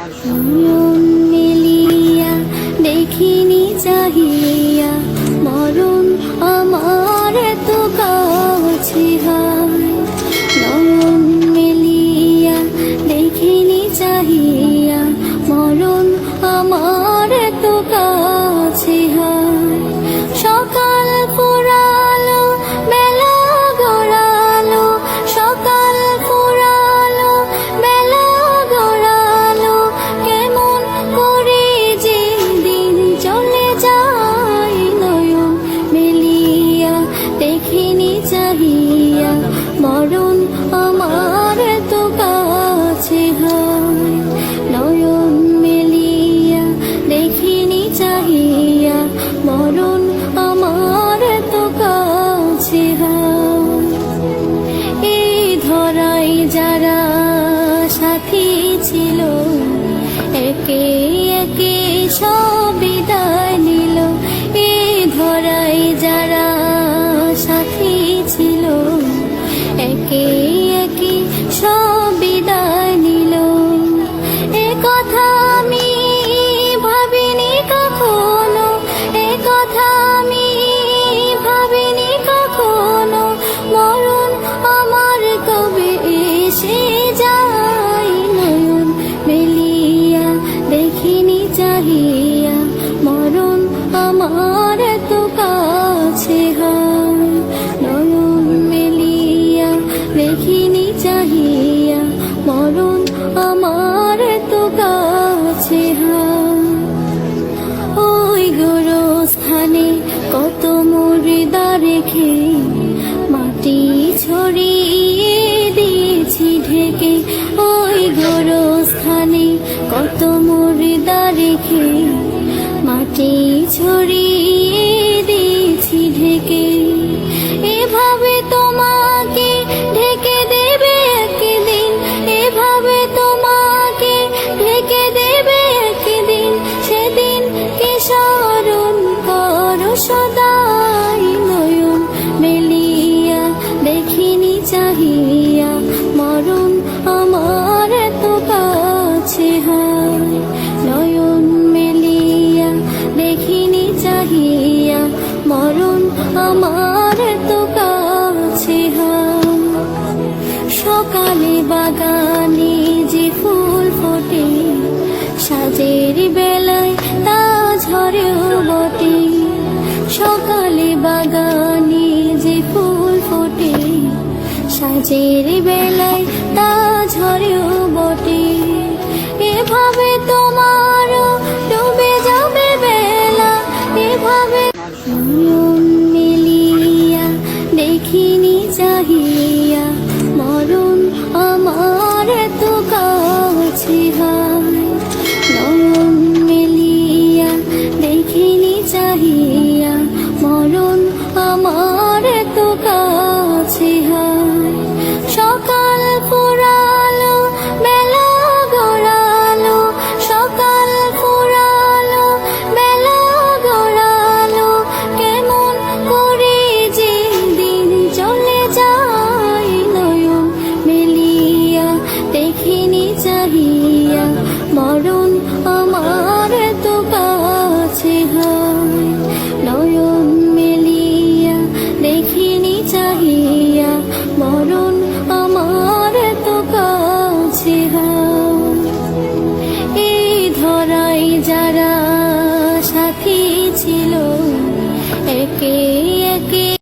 নয়ন মেলিয়া দেখিনি চাহিয়া মরণ আমার এত কাছে হায়। নয়ন মেলিয়া দেখিনি চাহিয়া মরণ আমার এত কাছে হায়। সকাল ফুরালো বেলা গড়ালো, সকাল ফুরালো বেলা গড়ালো, কেমন করে যে দিন চলে যায়। নয়ন মেলিয়া দেখিনি চাহিয়া মরণ আমার এত কাছে হায়। নয়ন মেলিয়া দেখিনি চাহিয়া মরণ আমার এত কাছে হায়। এই ধরাই যারা সাথী ছিল, একে একে সব বিদায় নিল। এই ধরাই যারা সাথী ছিল, একে একে সব বিদায় নিল। এ কথা আমি ভাবিনি কখনো, এ কথা আমি ভাবিনি কখনো, মরণ আমার কবে এসে যায়। নয়ন মেলিয়া দেখিনি চাহিয়া মরণ আমার এত কাছে হায়। নয়ন মেলিয়া দেখিনি চাহিয়া মরণ আমার এত কাছে হায়। ওই গোরস্থানে কত মুর্দা রেখে মাটি ছড়িয়ে দিয়েছি ঢেকে। ওই গোরস্থানে কত মুর্দা রেখে মাটি ছড়িয়ে দিয়েছি ঢেকে। এভাবে তোমাকে ঢেকে দেবে একদিন, এভাবে তোমাকে ঢেকে দেবে একদিন, সেদিন কে স্মরণ করো সদাই। নয়ন মেলিয়া দেখিনি চাহিয়া মরণ আমার এত কাছে হায়। নয়ন মেলিয়া দেখিনি চাহিয়া মরণ আমার এত কাছে হায়। সকালে বাগানে যে ফুল ফোটে, সাজের বেলায় তা ঝরেও বটে। সকালে বাগানে যে ফুল ফোটে, সাজের বেলায় তা ঝরেও বটে। এভাবে তোমারও ডুবে যাবে বেলা, এভাবে। নয়ন মেলিয়া দেখিনি চাহিয়া মরণ আমার এত কাছে হায়। নয়ন মেলিয়া দেখিনি চাহিয়া মরণ আমার এত কাছে হায়। সকাল ফুরালো বেলা গড়ালো, সকাল ফুরালো বেলা গড়ালো, কেমন করে যে দিন চলে যায়। নয়ন মেলিয়া দেখিনি চাহিয়া মরণ আমার এত কাছে হায়। নয়ন মেলিয়া দেখিনি চাহিয়া মরণ আমার এত কাছে হায়। এই ধরাই যারা সাথী ছিল, একে